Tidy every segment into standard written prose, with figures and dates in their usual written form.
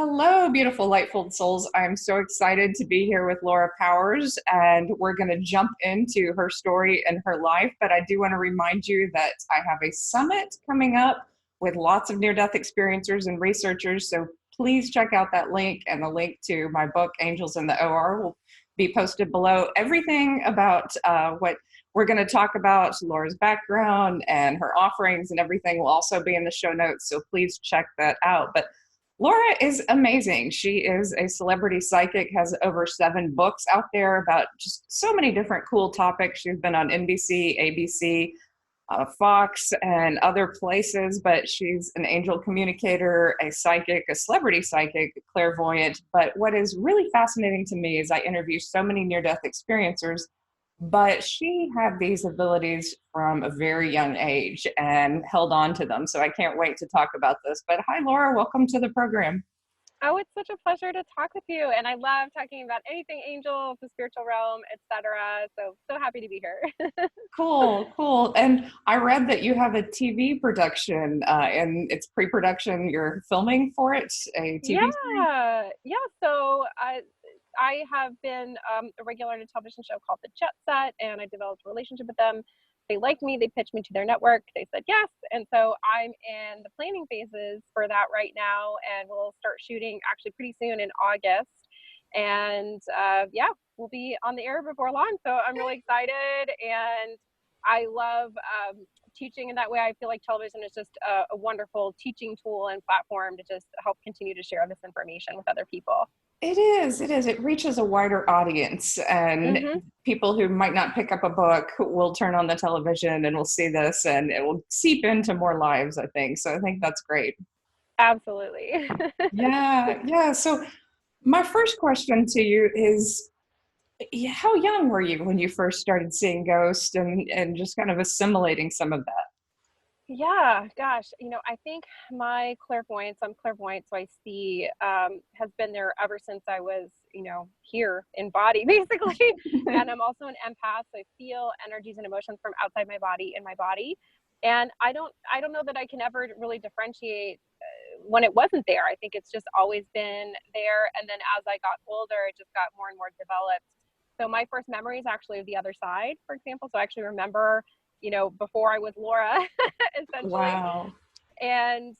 Hello, beautiful Lightful Souls. I'm so excited to be here with Laura Powers, and we're going to jump into her story and her life. But I do want to remind you that I have a summit coming up with lots of near death experiencers and researchers. So please check out that link, and the link to my book, Angels in the OR, will be posted below. Everything about what we're going to talk about, Laura's background and her offerings and everything, will also be in the show notes. So please check that out. But Laura is amazing. She is a celebrity psychic, has over 7 books out there about just so many different cool topics. She's been on NBC, ABC, Fox, and other places, but she's an angel communicator, a psychic, a celebrity psychic, clairvoyant. But what is really fascinating to me is I interview so many near-death experiencers, but she had these abilities from a very young age and held on to them. So I can't wait to talk about this. But hi, Laura, welcome to the program. Oh, it's such a pleasure to talk with you. And I love talking about anything angels, the spiritual realm, etc. So happy to be here. Cool, cool. And I read that you have a TV production and it's pre-production. You're filming for it, a TV series? Yeah. So I have been a regular in a television show called The Jet Set, and I developed a relationship with them. They liked me. They pitched me to their network. They said yes. And so I'm in the planning phases for that right now, and we'll start shooting actually pretty soon in August. And yeah, we'll be on the air before long. So I'm really excited, and I love teaching in that way. I feel like television is just a wonderful teaching tool and platform to just help continue to share this information with other people. It is. It is. It reaches a wider audience, and Mm-hmm. people who might not pick up a book will turn on the television and will see this, and it will seep into more lives, I think. So I think that's great. Absolutely. Yeah, yeah. So my first question to you is, how young were you when you first started seeing ghosts and just kind of assimilating some of that? Yeah, gosh, I think my clairvoyance, I'm clairvoyant, so I see, has been there ever since I was, here in body, basically. And I'm also an empath, so I feel energies and emotions from outside my body in my body. And I don't know that I can ever really differentiate when it wasn't there. I think it's just always been there. And then as I got older, it just got more and more developed. So my first memory is actually of the other side, for example. So I actually remember, before I was Laura, essentially. Wow. And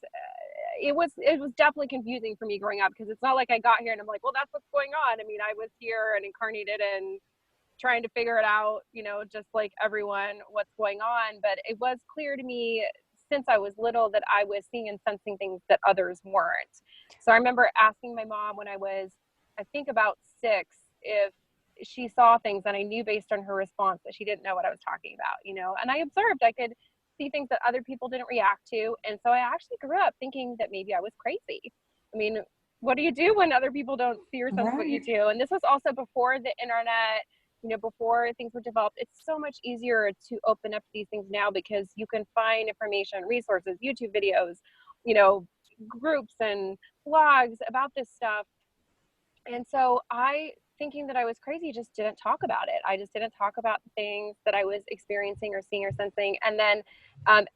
it was definitely confusing for me growing up, because it's not like I got here and I'm like, well, that's what's going on. I mean, I was here and incarnated and trying to figure it out, just like everyone, what's going on. But it was clear to me since I was little that I was seeing and sensing things that others weren't. So I remember asking my mom when I was, I think, about 6, if she saw things, and I knew based on her response that she didn't know what I was talking about, and I observed I could see things that other people didn't react to. And so I actually grew up thinking that maybe I was crazy. I mean, what do you do when other people don't see or sense what you Right. do? And this was also before the internet, before things were developed. It's so much easier to open up to these things now, because you can find information, resources, YouTube videos, you know, groups and blogs about this stuff. And so I, thinking that I was crazy, just didn't talk about it. I just didn't talk about the things that I was experiencing or seeing or sensing. And then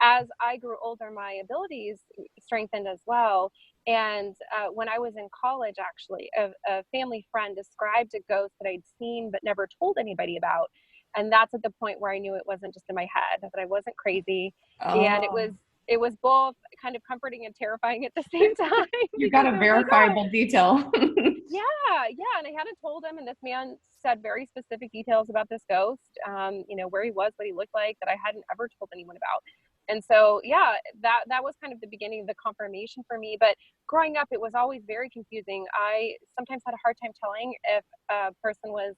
as I grew older, my abilities strengthened as well. And when I was in college, actually, a family friend described a ghost that I'd seen but never told anybody about. And that's at the point where I knew it wasn't just in my head, that I wasn't crazy. And Oh, it was both kind of comforting and terrifying at the same time, you got because a it was like, oh, verifiable detail. yeah. And I hadn't told him. And this man said very specific details about this ghost, where he was, what he looked like, that I hadn't ever told anyone about. And so, yeah, that was kind of the beginning of the confirmation for me. But growing up, it was always very confusing. I sometimes had a hard time telling if a person was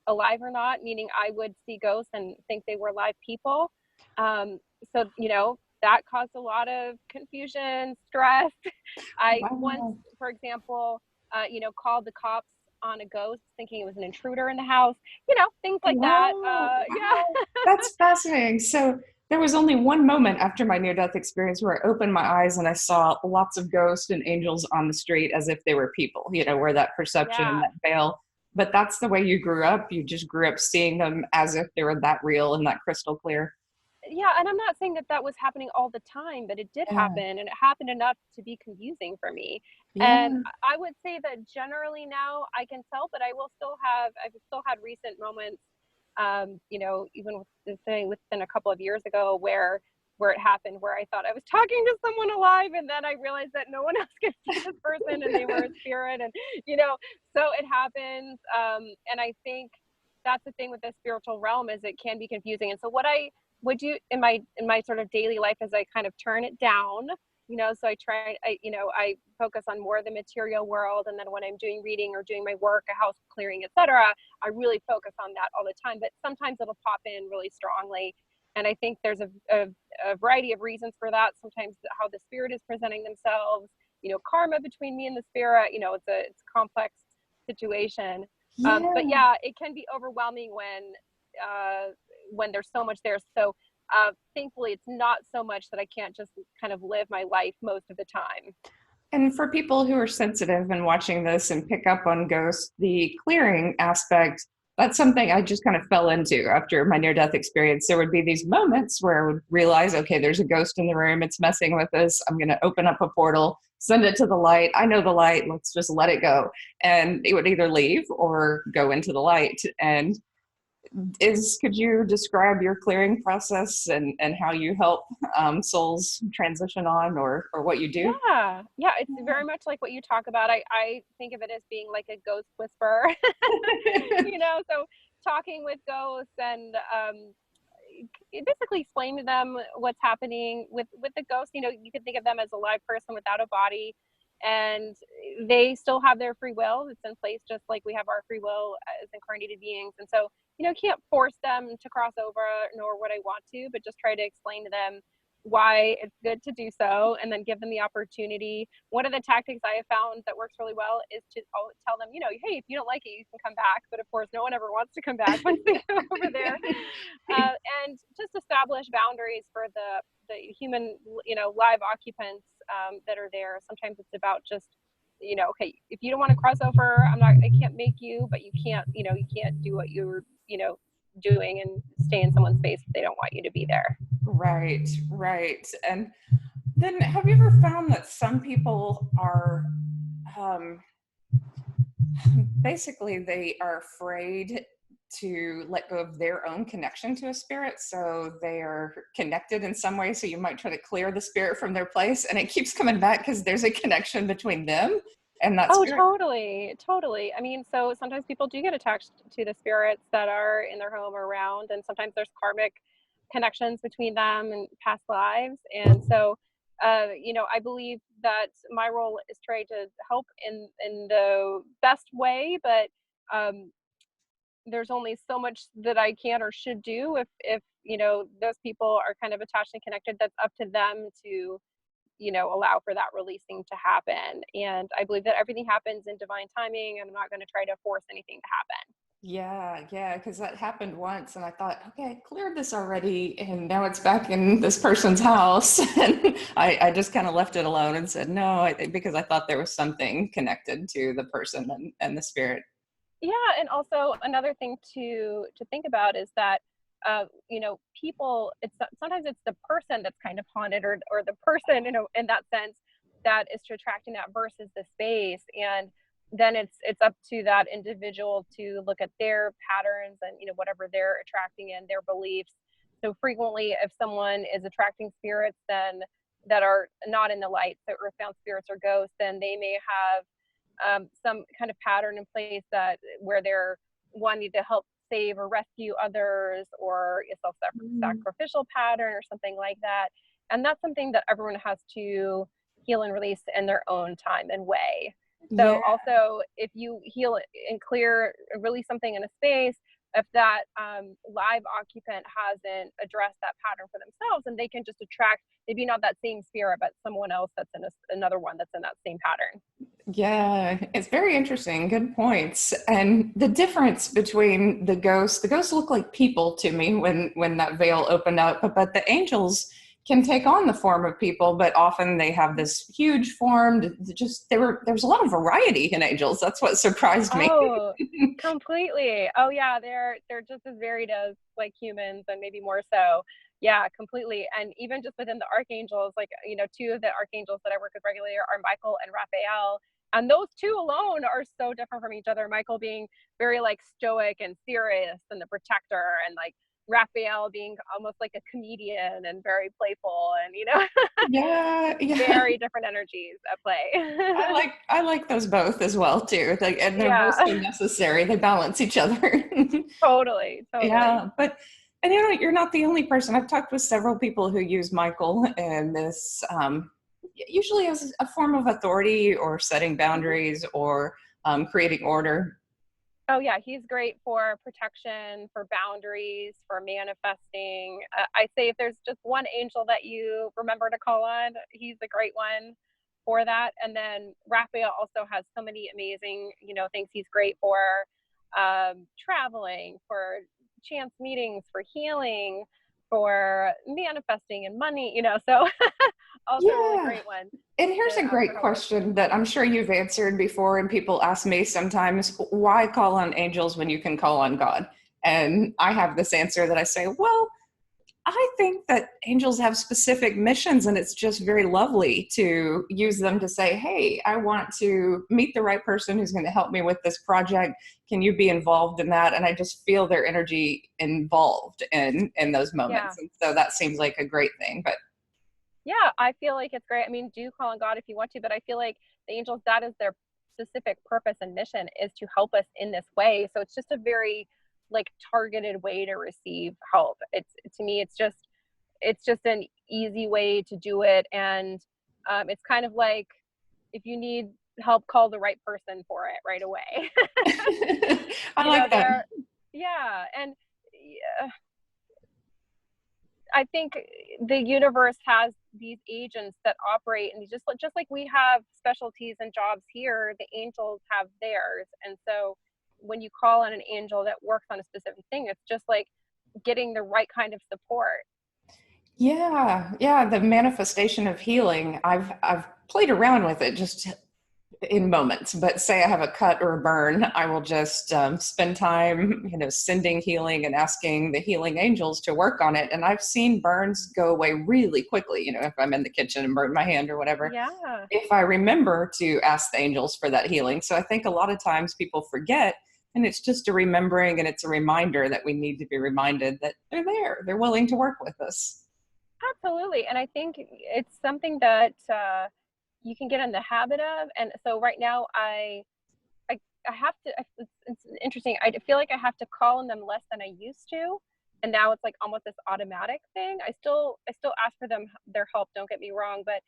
alive or not, meaning I would see ghosts and think they were live people. So, that caused a lot of confusion, stress. I once, Wow. for example, called the cops on a ghost thinking it was an intruder in the house, things like that. Wow. Wow. Yeah. That's fascinating. So there was only one moment after my near-death experience where I opened my eyes and I saw lots of ghosts and angels on the street as if they were people, where that perception and Yeah. that veil. But that's the way you grew up. You just grew up seeing them as if they were that real and that crystal clear. yeah, and I'm not saying that that was happening all the time, but it did Yeah. happen, and it happened enough to be confusing for me. And Yeah. I would say that generally now I can tell, but I've still had recent moments, even with the thing within a couple of years ago where it happened, where I thought I was talking to someone alive, and then I realized that no one else could see this person, and they were a spirit, and you know, so it happens. And I think that's the thing with the spiritual realm is it can be confusing. And so what I would do in my sort of daily life is I kind of turn it down, so I focus on more of the material world, and then when I'm doing reading or doing my work, a house clearing, etc., I really focus on that all the time. But sometimes it'll pop in really strongly, and I think there's a variety of reasons for that. Sometimes how the spirit is presenting themselves, karma between me and the spirit, it's a complex situation. But Yeah. yeah, it can be overwhelming when there's so much there. So thankfully, it's not so much that I can't just kind of live my life most of the time. And for people who are sensitive and watching this and pick up on ghosts, the clearing aspect, that's something I just kind of fell into after my near death experience. There would be these moments where I would realize, okay, there's a ghost in the room. It's messing with us. I'm going to open up a portal, send it to the light. I know the light. Let's just let it go. And it would either leave or go into the light. And could you describe your clearing process and how you help souls transition on or what you do? Yeah, it's very much like what you talk about. I think of it as being like a ghost whisperer, so talking with ghosts and basically explain to them what's happening with the ghost. You can think of them as a live person without a body, and they still have their free will. It's in place just like we have our free will as incarnated beings. And so, can't force them to cross over, nor would I want to, but just try to explain to them why it's good to do so, and then give them the opportunity. One of the tactics I have found that works really well is to tell them, hey, if you don't like it, you can come back. But of course, no one ever wants to come back once they go over there. And just establish boundaries for the human, live occupants that are there. Sometimes it's about just, okay, if you don't want to cross over, I can't make you, but you can't do what you're, doing and stay in someone's space if they don't want you to be there. Right, right. And then have you ever found that some people are um, basically they are afraid to let go of their own connection to a spirit, so they are connected in some way, so you might try to clear the spirit from their place and it keeps coming back because there's a connection between them and that Oh, spirit. totally, totally. I mean, so sometimes people do get attached to the spirits that are in their home or around, and sometimes there's karmic connections between them and past lives. And so, I believe that my role is try to help in the best way, but um, there's only so much that I can or should do if those people are kind of attached and connected. That's up to them to allow for that releasing to happen. And I believe that everything happens in divine timing, and I'm not going to try to force anything to happen. Yeah, yeah, because that happened once, and I thought, okay, I cleared this already, and now it's back in this person's house. And I just kind of left it alone and said no, I think because I thought there was something connected to the person and the spirit. Yeah, and also another thing to think about is that people. It's sometimes it's the person that's kind of haunted, or the person, in that sense, that is attracting that versus the space. And then it's up to that individual to look at their patterns and whatever they're attracting and their beliefs. So frequently, if someone is attracting spirits then that are not in the light, so earthbound spirits or ghosts, then they may have some kind of pattern in place that where they're wanting to help save or rescue others, or a self-sacrificial pattern or something like that. And that's something that everyone has to heal and release in their own time and way. Yeah. So also, if you heal and clear, release something in a space, if that live occupant hasn't addressed that pattern for themselves, and they can just attract maybe not that same spirit, but someone else that's in another one that's in that same pattern. Yeah, it's very interesting. Good points. And the difference between the ghosts look like people to me when that veil opened up, but the angels can take on the form of people, but often they have this huge form. Just there's a lot of variety in angels. That's what surprised me. Oh, completely. Oh yeah, they're just as varied as like humans, and maybe more so. Yeah, completely. And even just within the archangels, like, two of the archangels that I work with regularly are Michael and Raphael. And those two alone are so different from each other. Michael being very like stoic and serious and the protector, and like Raphael being almost like a comedian and very playful, and Yeah, yeah. very different energies at play. I like those both as well too. Like, and they're both so Yeah, necessary. They balance each other. totally, totally. Yeah, but and you're not the only person. I've talked with several people who use Michael and this usually as a form of authority or setting Mhm. boundaries or creating order. Oh yeah, he's great for protection, for boundaries, for manifesting. I say if there's just one angel that you remember to call on, he's a great one for that. And then Raphael also has so many amazing, things he's great for, traveling, for chance meetings, for healing, for manifesting and money. So also a really Yeah. great one And here's to a ask for great help with. question that I'm sure you've answered before, and people ask me sometimes, why call on angels when you can call on God? And I have this answer that I say, well, I think that angels have specific missions, and it's just very lovely to use them to say, hey, I want to meet the right person who's going to help me with this project. Can you be involved in that? And I just feel their energy involved in those Yeah. moments. And so that seems like a great thing. But Yeah, I feel like it's great. I mean, do call on God if you want to, but I feel like the angels, that is their specific purpose and mission, is to help us in this way. So it's just a very like targeted way to receive help. It's to me, it's just an easy way to do it, and it's kind of like if you need help, call the right person for it right away. I like that. They're yeah, and yeah, I think the universe has these agents that operate, and just like we have specialties and jobs here, the angels have theirs. And so when you call on an angel that works on a specific thing, it's just like getting the right kind of support. Yeah, yeah, the manifestation of healing. I've played around with it just in moments, but say I have a cut or a burn, I will just spend time, sending healing and asking the healing angels to work on it. And I've seen burns go away really quickly, if I'm in the kitchen and burn my hand or whatever, Yeah, if I remember to ask the angels for that healing. So I think a lot of times people forget, and it's just a remembering and it's a reminder that we need to be reminded that they're there, they're willing to work with us. absolutely. And I think it's something that you can get in the habit of. And so right now, I, I have to. It's interesting. I feel like I have to call on them less than I used to, and now it's like almost this automatic thing. I still ask for their help. Don't get me wrong, but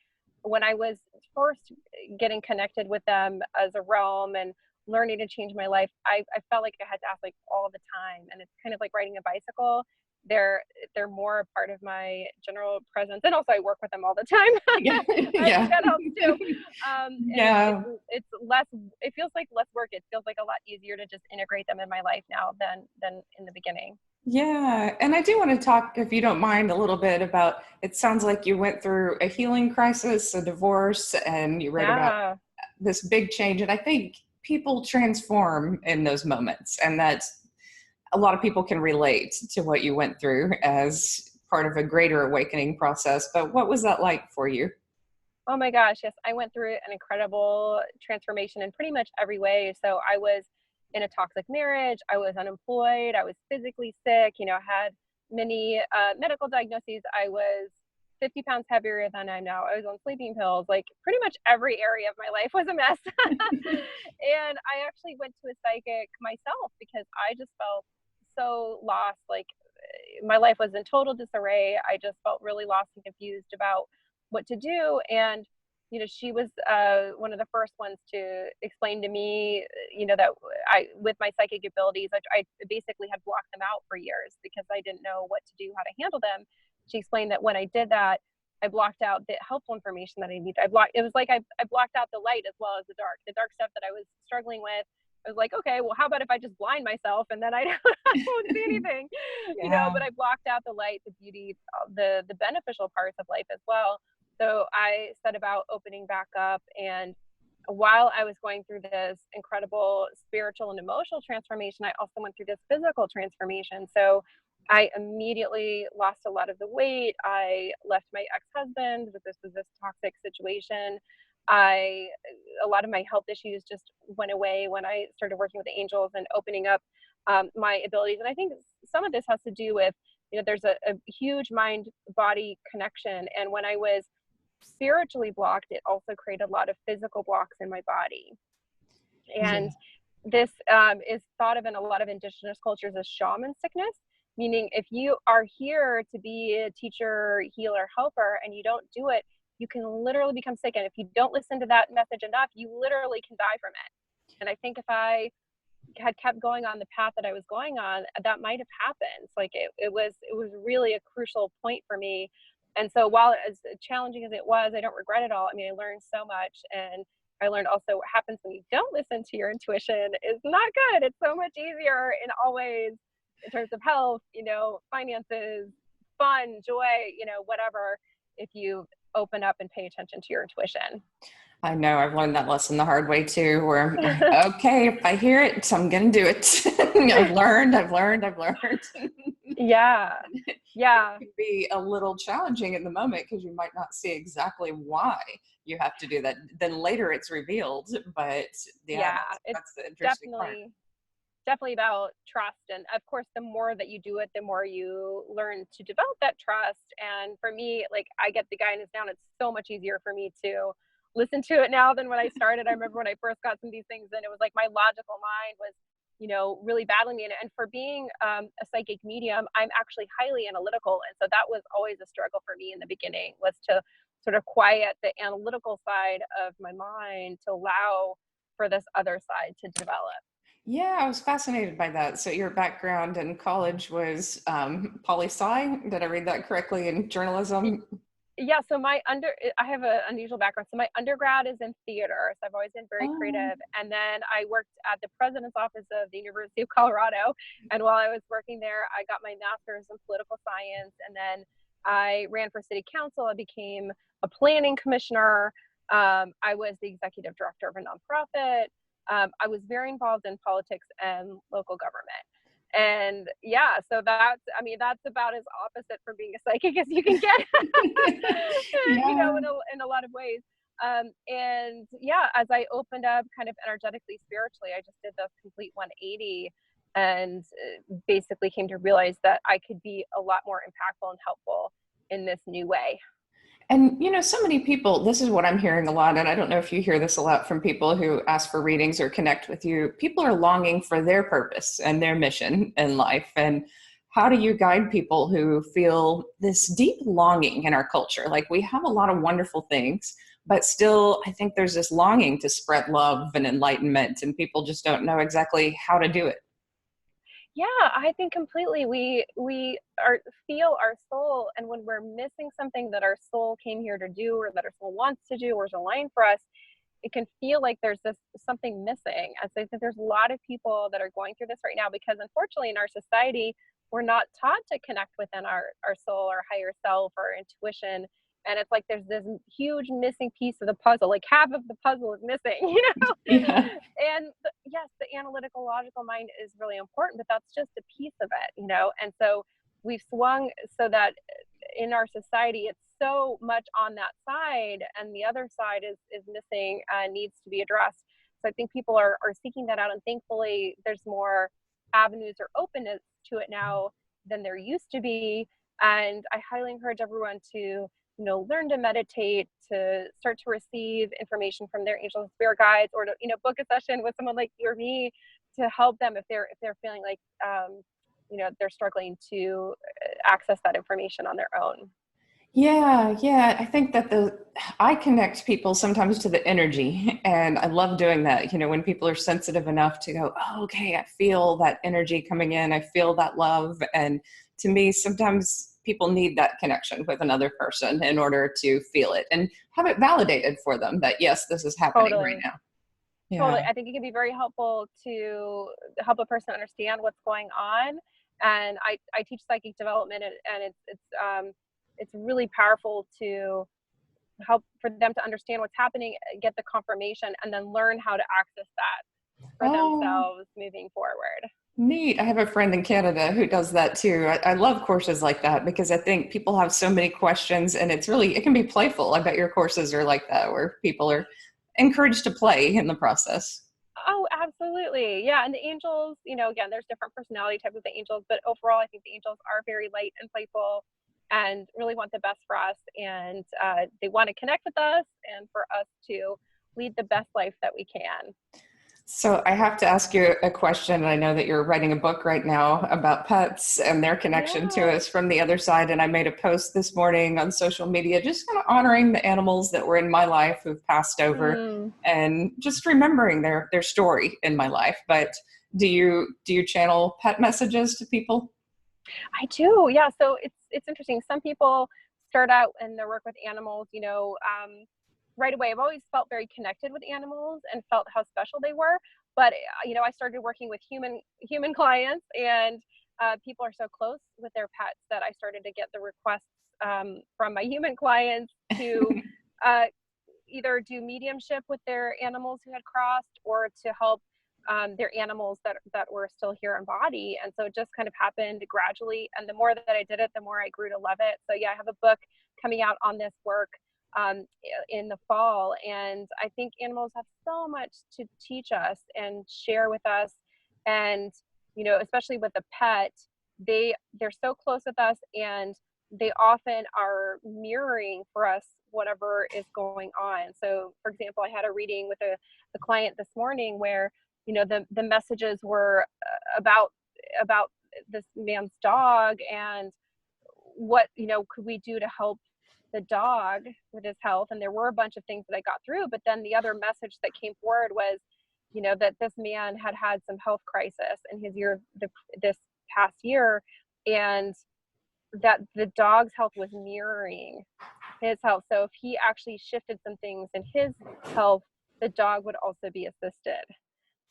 when I was first getting connected with them as a realm and learning to change my life, I felt like I had to ask like all the time, and it's kind of like riding a bicycle. They're they're more a part of my general presence, and also I work with them all the time. Yeah. I think Yeah. that helps too. And Yeah. it's less. It feels like less work. It feels like a lot easier to just integrate them in my life now than in the beginning. Yeah. And I do want to talk, if you don't mind, a little bit about it sounds like you went through a healing crisis, a divorce, and you wrote about Yeah, this big change. And I think people transform in those moments, and that a lot of people can relate to what you went through as part of a greater awakening process. But what was that like for you? oh my gosh, yes, I went through an incredible transformation in pretty much every way. So I was in a toxic marriage, I was unemployed, I was physically sick, had many medical diagnoses. I was 50 pounds heavier than I am now. I was on sleeping pills. Like pretty much every area of my life was a mess. And I actually went to a psychic myself because I just felt so lost. Like my life was in total disarray. I just felt really lost and confused about what to do. And she was one of the first ones to explain to me, that I, with my psychic abilities, I basically had blocked them out for years because I didn't know what to do, how to handle them. She explained that when I did that, I blocked out the helpful information that I needed. It was like I blocked out the light as well as the dark stuff that I was struggling with. I was like, okay, well, how about if I just blind myself and then I won't see anything, Yeah. but I blocked out the light, the beauty, the beneficial parts of life as well. So I set about opening back up. And while I was going through this incredible spiritual and emotional transformation, I also went through this physical transformation. So I immediately lost a lot of the weight. I left my ex-husband, but this was this toxic situation. I A lot of my health issues just went away when I started working with the angels and opening up my abilities. And I think some of this has to do with, there's a huge mind body connection. And when I was spiritually blocked, it also created a lot of physical blocks in my body. And Yeah. this is thought of in a lot of indigenous cultures as shaman sickness, meaning if you are here to be a teacher, healer, helper, and you don't do it, you can literally become sick. And if you don't listen to that message enough, you literally can die from it. And I think if I had kept going on the path that I was going on, that might have happened. Like it was really a crucial point for me. And so while as challenging as it was, I don't regret it all. I mean, I learned so much, and I learned also what happens when you don't listen to your intuition is not good. It's so much easier in all ways, in terms of health, finances, fun, joy, whatever, if you open up and pay attention to your intuition. I know I've learned that lesson the hard way too, where, okay, if I hear it, I'm going to do it. I've learned. Yeah. It Yeah. could be a little challenging in the moment because you might not see exactly why you have to do that. Then later it's revealed, but yeah, Yeah. It's that's the interesting part. definitely definitely about trust. And of course, the more that you do it, the more you learn to develop that trust. And for me, like, I get the guidance now, and it's so much easier for me to listen to it now than when I started. I remember when I first got some of these things, and it was like my logical mind was, really battling me. And for being a psychic medium, I'm actually highly analytical. And so that was always a struggle for me in the beginning, was to sort of quiet the analytical side of my mind to allow for this other side to develop. Yeah, I was fascinated by that. So your background in college was poli sci. Did I read that correctly? In journalism? Yeah, so I have an unusual background. So my undergrad is in theater, so I've always been very Oh, creative. And then I worked at the president's office of the University of Colorado. And while I was working there, I got my master's in political science. And then I ran for city council. I became a planning commissioner. I was the executive director of a nonprofit. I was very involved in politics and local government. And yeah, so that's about as opposite from being a psychic as you can get. yeah. In a lot of ways. And yeah, as I opened up kind of energetically, spiritually, I just did the complete 180, and basically came to realize that I could be a lot more impactful and helpful in this new way. And so many people, this is what I'm hearing a lot, and I don't know if you hear this a lot from people who ask for readings or connect with you. People are longing for their purpose and their mission in life. And how do you guide people who feel this deep longing in our culture? Like, we have a lot of wonderful things, but still, I think there's this longing to spread love and enlightenment, and people just don't know exactly how to do it. Yeah, I think completely. We are feel our soul, and when we're missing something that our soul came here to do, or that our soul wants to do, or is aligned for us, it can feel like there's this something missing. And so I think there's a lot of people that are going through this right now, because unfortunately in our society, we're not taught to connect within our soul, our higher self, our intuition. And it's like there's this huge missing piece of the puzzle, like half of the puzzle is missing, Yeah. And yes, the analytical, logical mind is really important, but that's just a piece of it. And so we've swung so that in our society it's so much on that side, and the other side is missing and needs to be addressed. So I think people are seeking that out, and thankfully there's more avenues or openness to it now than there used to be. And I highly encourage everyone to learn to meditate, to start to receive information from their angels and spirit guides, or to book a session with someone like you or me to help them if they're feeling like they're struggling to access that information on their own. Yeah, yeah. I think that I connect people sometimes to the energy, and I love doing that. When people are sensitive enough to go, oh, okay, I feel that energy coming in, I feel that love. And to me, sometimes people need that connection with another person in order to feel it and have it validated for them that, yes, this is happening right Totally. now. Yeah. Totally. I think it can be very helpful to help a person understand what's going on. And I teach psychic development, and it's really powerful to help for them to understand what's happening, get the confirmation, and then learn how to access that for Oh, themselves moving forward. Neat. I have a friend in Canada who does that too. I love courses like that because I think people have so many questions and it can be playful. I bet your courses are like that where people are encouraged to play in the process. Oh, absolutely. Yeah. And the angels, again, there's different personality types of the angels, but overall, I think the angels are very light and playful and really want the best for us. And they want to connect with us and for us to lead the best life that we can. So I have to ask you a question. I know that you're writing a book right now about pets and their connection to Yeah. us from the other side. And I made a post this morning on social media, just kind of honoring the animals that were in my life who've passed over Mm, and just remembering their story in my life. But do you channel pet messages to people? I do. Yeah. So it's interesting. Some people start out in their work with animals, right away. I've always felt very connected with animals and felt how special they were. But I started working with human clients, and people are so close with their pets that I started to get the requests from my human clients to uh, either do mediumship with their animals who had crossed or to help their animals that were still here in body. And so it just kind of happened gradually. And the more that I did it, the more I grew to love it. So yeah, I have a book coming out on this work in the fall. And I think animals have so much to teach us and share with us. And, especially with a pet, they're so close with us, and they often are mirroring for us whatever is going on. So, for example, I had a reading with a client this morning where the messages were about this man's dog and what could we do to help the dog with his health. And there were a bunch of things that I got through, but then the other message that came forward was that this man had had some health crisis in his this past year, and that the dog's health was mirroring his health. So if he actually shifted some things in his health, the dog would also be assisted.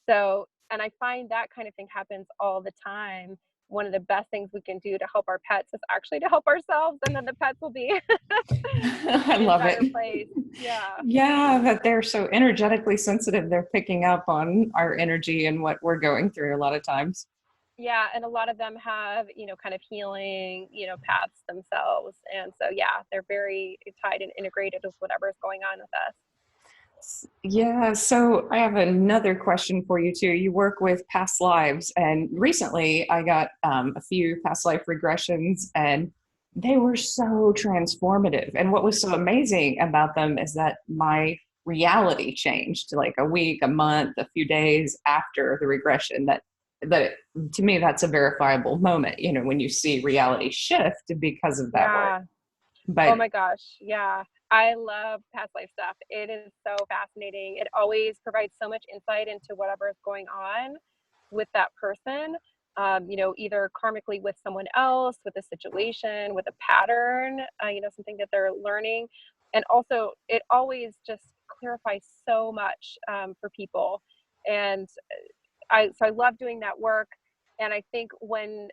So, and I find that kind of thing happens all the time. One of the best things we can do to help our pets is actually to help ourselves, and then the pets will be I in a love better it. place. Yeah. Yeah, that they're so energetically sensitive. They're picking up on our energy and what we're going through a lot of times. Yeah. And a lot of them have, kind of healing, paths themselves. And so, yeah, they're very tied and integrated with whatever's going on with us. Yeah, so I have another question for you too. You work with past lives, and recently I got a few past life regressions, and they were so transformative. And what was so amazing about them is that my reality changed like a week, a month, a few days after the regression. That to me, that's a verifiable moment, when you see reality shift because of that work. Yeah. Oh But my gosh. Yeah. I love past life stuff. It is so fascinating. It always provides so much insight into whatever is going on with that person, either karmically with someone else, with a situation, with a pattern, something that they're learning. And also, it always just clarifies so much for people. And so I love doing that work. And I think when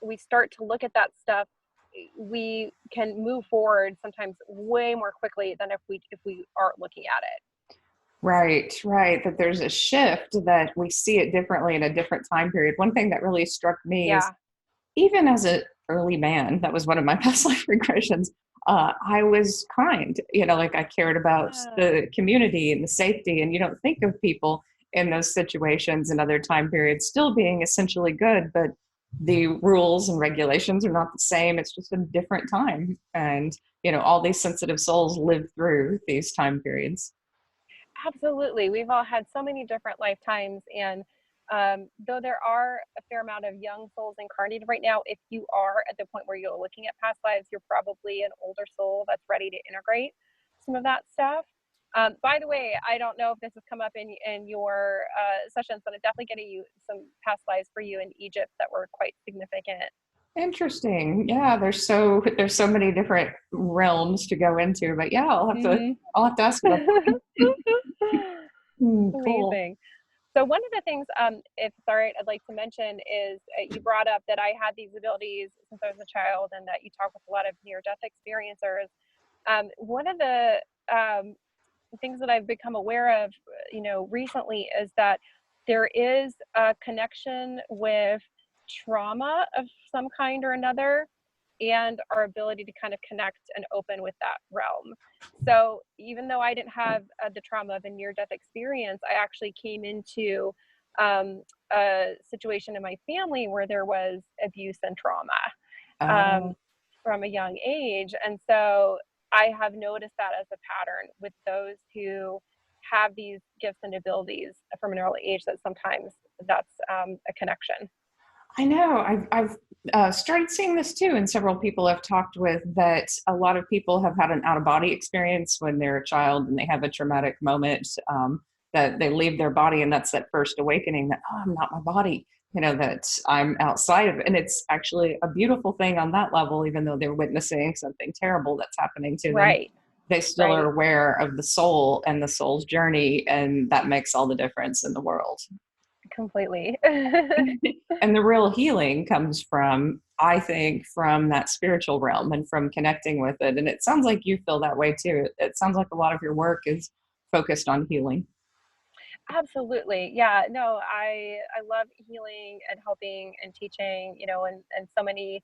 we start to look at that stuff, we can move forward sometimes way more quickly than if we aren't looking at it. right, right. That there's a shift that we see it differently in a different time period. One thing that really struck me is Yeah. even as an early man, that was one of my past life regressions. I was kind, like I cared about Yeah. the community and the safety. And you don't think of people in those situations and other time periods still being essentially good, but the rules and regulations are not the same. It's just a different time. And, all these sensitive souls live through these time periods. Absolutely. We've all had so many different lifetimes. And though there are a fair amount of young souls incarnated right now, if you are at the point where you're looking at past lives, you're probably an older soul that's ready to integrate some of that stuff. By the way, I don't know if this has come up in your sessions, but I'm definitely getting you some past lives for you in Egypt that were quite significant. Interesting. Yeah, there's so many different realms to go into, but yeah, Mm-hmm. I'll have to ask about that. Cool. Amazing. So one of the things, if it's all right, I'd like to mention is you brought up that I had these abilities since I was a child, and that you talk with a lot of near-death experiencers. One of the things that I've become aware of, recently, is that there is a connection with trauma of some kind or another and our ability to kind of connect and open with that realm. So even though I didn't have the trauma of a near-death experience, I actually came into a situation in my family where there was abuse and trauma um, Oh, from a young age. And so I have noticed that as a pattern with those who have these gifts and abilities from an early age, that sometimes that's a connection. I know. I've started seeing this too, and several people I've talked with that a lot of people have had an out of body experience when they're a child and they have a traumatic moment, that they leave their body, and that's that first awakening that, oh, I'm not my body, that I'm outside of it. And it's actually a beautiful thing on that level, even though they're witnessing something terrible that's happening to them. Right, They still are right, aware of the soul and the soul's journey, and that makes all the difference in the world. completely. And the real healing comes from, I think, from that spiritual realm and from connecting with it. And it sounds like you feel that way too. It sounds like a lot of your work is focused on healing. Absolutely. Yeah, no, I love healing and helping and teaching, and so many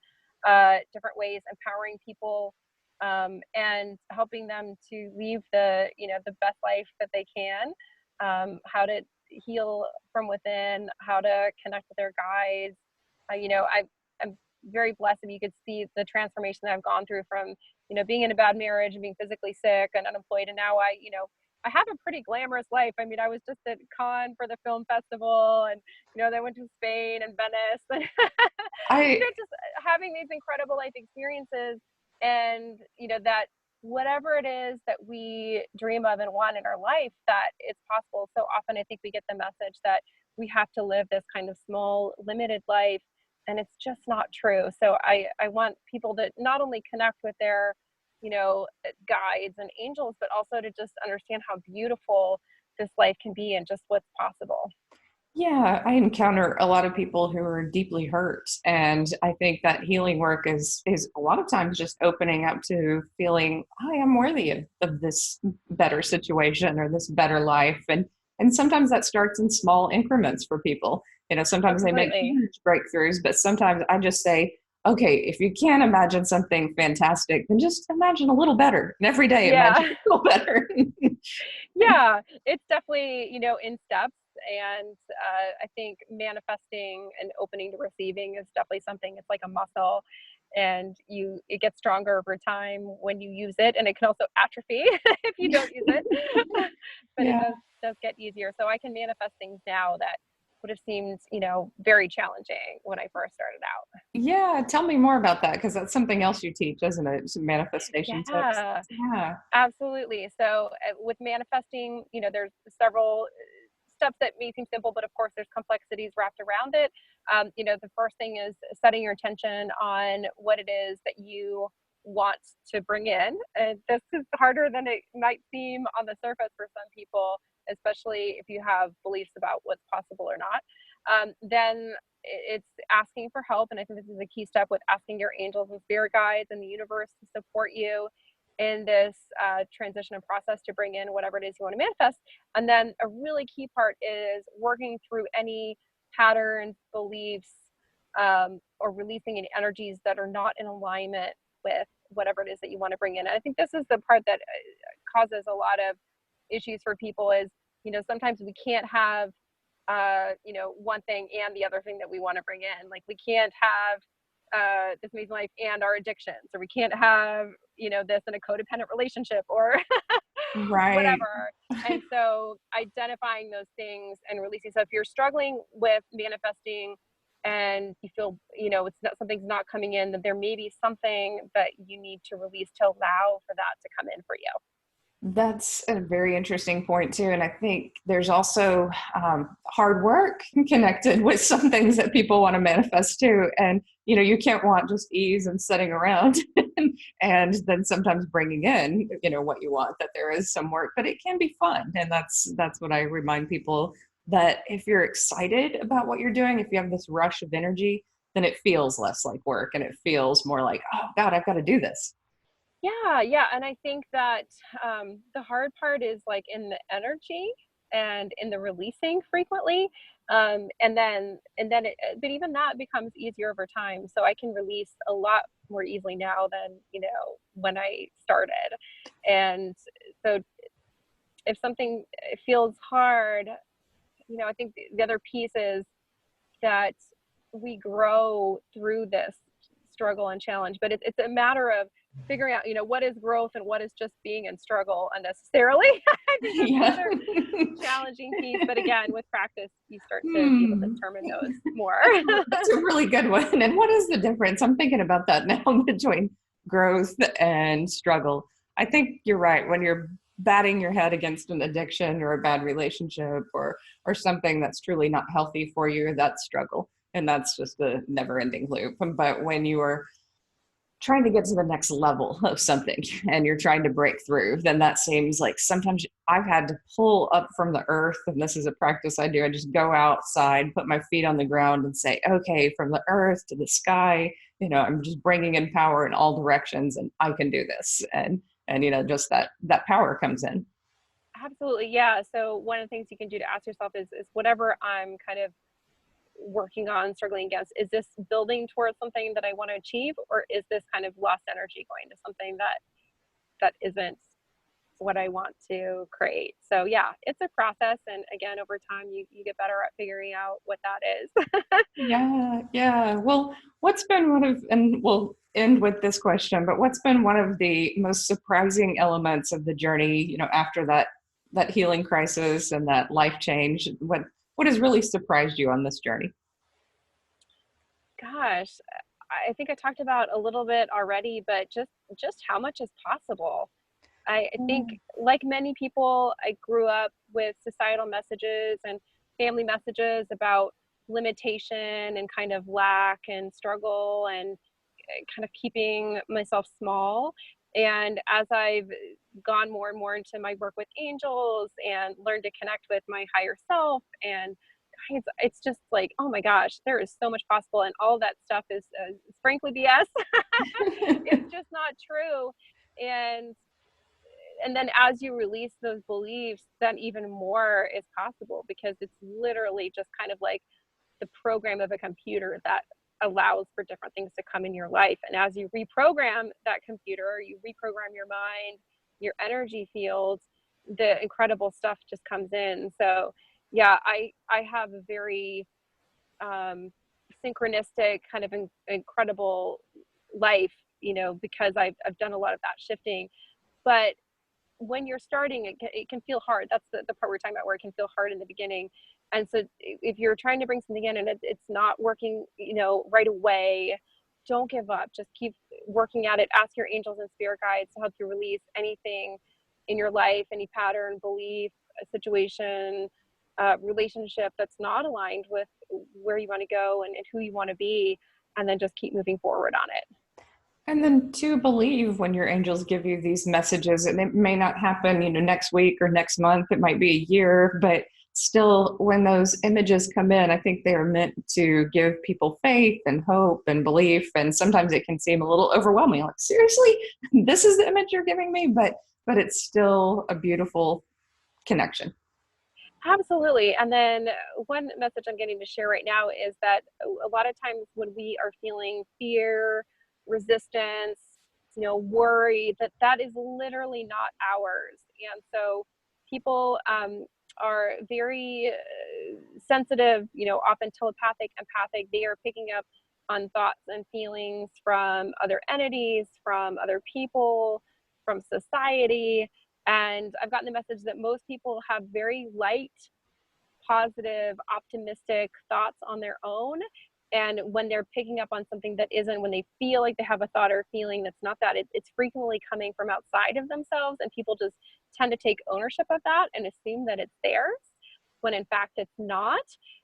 different ways, empowering people and helping them to live the best life that they can, how to heal from within, how to connect with their guides. I'm very blessed if you could see the transformation that I've gone through from, being in a bad marriage and being physically sick and unemployed. And now I have a pretty glamorous life. I mean, I was just at Cannes for the film festival, and then went to Spain and Venice, and I, just having these incredible life experiences, and that whatever it is that we dream of and want in our life, that it's possible. So often, I think we get the message that we have to live this kind of small, limited life, and it's just not true. So I want people to not only connect with their guides and angels, but also to just understand how beautiful this life can be and just what's possible. yeah, I encounter a lot of people who are deeply hurt. And I think that healing work is a lot of times just opening up to feeling I am worthy of this better situation or this better life. And sometimes that starts in small increments for people. Oh, Sometimes they make completely. huge breakthroughs, but sometimes I just say, okay, if you can't imagine something fantastic, then just imagine a little better. And every day imagine Yeah. a little better. Yeah, it's definitely, in steps. And I think manifesting and opening to receiving is definitely something, it's like a muscle. And it gets stronger over time when you use it, and it can also atrophy if you don't use it. But it Yeah. does get easier. So I can manifest things now that would have seemed, very challenging when I first started out. Yeah, tell me more about that because that's something else you teach, isn't it? Some manifestation tips. Yeah, Yeah. absolutely. So with manifesting, there's several steps that may seem simple, but of course there's complexities wrapped around it. The first thing is setting your attention on what it is that you want to bring in. And this is harder than it might seem on the surface for some people, especially if you have beliefs about what's possible or not. Then it's asking for help. And I think this is a key step with asking your angels and spirit guides and the universe to support you in this transition and process to bring in whatever it is you want to manifest. And then a really key part is working through any patterns, beliefs, or releasing any energies that are not in alignment with whatever it is that you want to bring in. And I think this is the part that causes a lot of issues for people is, sometimes we can't have one thing and the other thing that we want to bring in. Like we can't have this amazing life and our addictions, or we can't have, this in a codependent relationship or Right. whatever. And so identifying those things and releasing. So if you're struggling with manifesting and you feel, it's not, something's not coming in, that there may be something that you need to release to allow for that to come in for you. That's a very interesting point too, and I think there's also hard work connected with some things that people want to manifest too. And you can't want just ease and sitting around, and then sometimes bringing in what you want. That there is some work, but it can be fun, and that's what I remind people that if you're excited about what you're doing, if you have this rush of energy, then it feels less like work, and it feels more like, oh God, I've got to do this. Yeah, yeah. And I think that the hard part is like in the energy. and in the releasing frequently. But even that becomes easier over time. So I can release a lot more easily now than, when I started. And so if something feels hard, I think the other piece is that we grow through this struggle and challenge, but it's a matter of figuring out, what is growth and what is just being in struggle unnecessarily. I think that's the Yeah. other challenging piece. But again, with practice, you start to be able to Hmm. determine those more. That's a really good one. And what is the difference? I'm thinking about that now between growth and struggle. I think you're right. When you're batting your head against an addiction or a bad relationship or something that's truly not healthy for you, that's struggle. And that's just a never ending loop. But when you are trying to get to the next level of something and you're trying to break through, then that seems like sometimes I've had to pull up from the earth. And this is a practice I do. I just go outside, put my feet on the ground and say, okay, from the earth to the sky, I'm just bringing in power in all directions and I can do this. And just that power comes in. Absolutely. Yeah. So one of the things you can do to ask yourself is whatever I'm kind of working on, struggling against, is this building towards something that I want to achieve, or is this kind of lost energy going to something that isn't what I want to create? So yeah, it's a process. And again, over time, you get better at figuring out what that is. Yeah, yeah. Well, what's been one of, and we'll end with this question, but what's been one of the most surprising elements of the journey, after that healing crisis and that life change? What has really surprised you on this journey? Gosh, I think I talked about a little bit already, but just how much is possible. I think, Mm. like many people, I grew up with societal messages and family messages about limitation and kind of lack and struggle and kind of keeping myself small. And as I've gone more and more into my work with angels and learned to connect with my higher self, and it's just like, oh my gosh, there is so much possible. And all that stuff is frankly BS. It's just not true. And and then as you release those beliefs, then even more is possible, because it's literally just kind of like the program of a computer that allows for different things to come in your life. And as you reprogram that computer, you reprogram your mind, your energy fields, the incredible stuff just comes in. So yeah, I have a very um, synchronistic kind of incredible life, because I've done a lot of that shifting. But when you're starting, it can feel hard. That's the part we're talking about, where it can feel hard in the beginning. And so if you're trying to bring something in and it's not working, right away, don't give up. Just keep working at it. Ask your angels and spirit guides to help you release anything in your life, any pattern, belief, situation, relationship that's not aligned with where you want to go and who you want to be, and then just keep moving forward on it. And then to believe when your angels give you these messages, and it may not happen, next week or next month, it might be a year, but still, when those images come in, I think they are meant to give people faith and hope and belief. And sometimes it can seem a little overwhelming, like, seriously, this is the image you're giving me, but it's still a beautiful connection. Absolutely. And then one message I'm getting to share right now is that a lot of times when we are feeling fear, resistance, worry, that is literally not ours. And so people are very sensitive, often telepathic, empathic. They are picking up on thoughts and feelings from other entities, from other people, from society. And I've gotten the message that most people have very light, positive, optimistic thoughts on their own. And when they're picking up on something that isn't, when they feel like they have a thought or feeling that's not that, it's frequently coming from outside of themselves. And people just tend to take ownership of that and assume that it's theirs, when in fact it's not.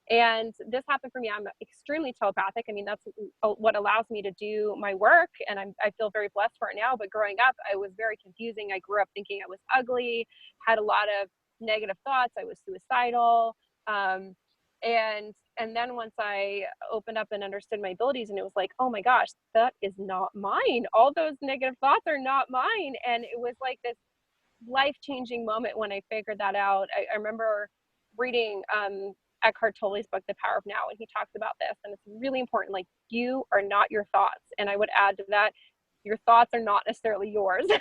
And this happened for me. I'm extremely telepathic. I mean, that's what allows me to do my work. And I feel very blessed for it now. But growing up, I was very confusing. I grew up thinking I was ugly, had a lot of negative thoughts. I was suicidal. Um, and then once I opened up and understood my abilities, and it was like, oh my gosh, that is not mine. All those negative thoughts are not mine. And it was like this life-changing moment when I figured that out. I remember reading Eckhart Tolle's book, The Power of Now, and he talks about this, and it's really important. Like, you are not your thoughts, and I would add to that, your thoughts are not necessarily yours. And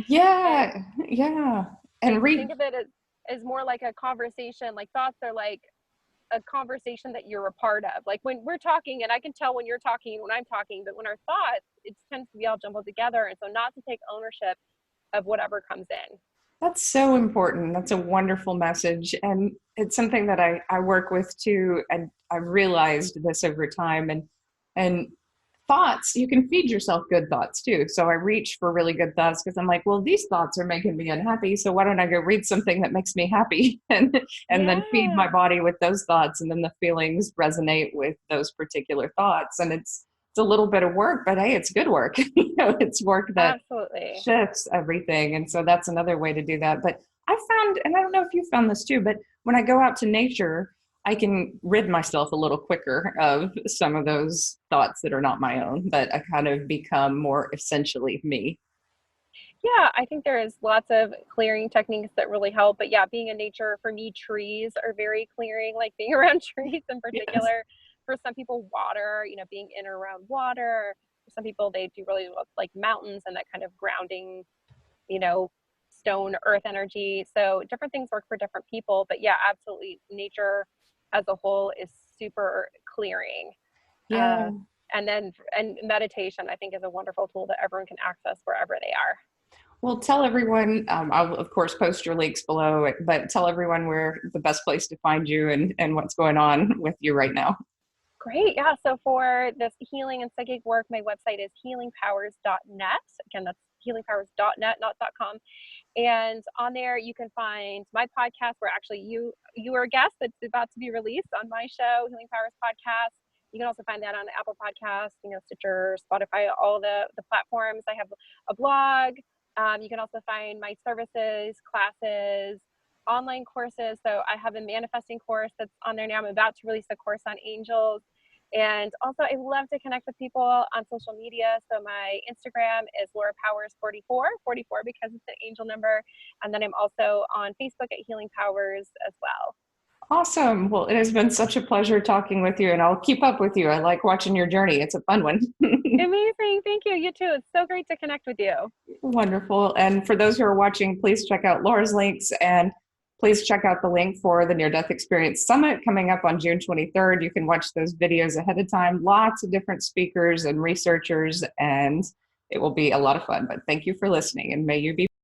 Yeah, yeah. And think read, of it as more like a conversation. Like, thoughts are like a conversation that you're a part of. Like, when we're talking, and I can tell when you're talking and when I'm talking, but when our thoughts, it tends to be all jumbled together. And so, not to take ownership of whatever comes in. that's so important. That's a wonderful message. And it's something that I work with too. And I realized this over time. And thoughts, you can feed yourself good thoughts too. So I reach for really good thoughts because I'm like, well, these thoughts are making me unhappy. So why don't I go read something that makes me happy and then feed my Yeah, body with those thoughts, and then the feelings resonate with those particular thoughts. And it's a little bit of work, but hey, it's good work. It's work that absolutely. shifts everything. And so that's another way to do that. But I found, and I don't know if you found this too, but when I go out to nature, I can rid myself a little quicker of some of those thoughts that are not my own, but I kind of become more essentially me. Yeah, I think there is lots of clearing techniques that really help. But yeah, being in nature, for me, trees are very clearing, like being around trees in Yes. particular. For some people, water, being in or around water. For some people, they do really like mountains and that kind of grounding, you know, stone earth energy. So different things work for different people. But yeah, absolutely. Nature as a whole is super clearing. Uh, Yeah. and meditation, I think, is a wonderful tool that everyone can access wherever they are. Well, tell everyone, I'll of course post your links below, but tell everyone where the best place to find you and what's going on with you right now. Great. Yeah. So for this healing and psychic work, my website is healingpowers.net. Again, that's healingpowers.net, not .com. And on there, you can find my podcast, where actually you are a guest that's about to be released on my show, Healing Powers Podcast. You can also find that on Apple Podcasts, Stitcher, Spotify, all the platforms. I have a blog. You can also find my services, classes, online courses. So I have a manifesting course that's on there now. I'm about to release a course on angels. And also, I love to connect with people on social media. So my Instagram is Laura Powers 44, 44 because it's an angel number. And then I'm also on Facebook at Healing Powers as well. Awesome. Well, it has been such a pleasure talking with you, and I'll keep up with you. I like watching your journey. It's a fun one. Amazing. Thank you. You too. It's so great to connect with you. Wonderful. And for those who are watching, please check out Laura's links, and please check out the link for the Near Death Experience Summit coming up on June 23rd. You can watch those videos ahead of time. Lots of different speakers and researchers, and it will be a lot of fun. But thank you for listening, and may you be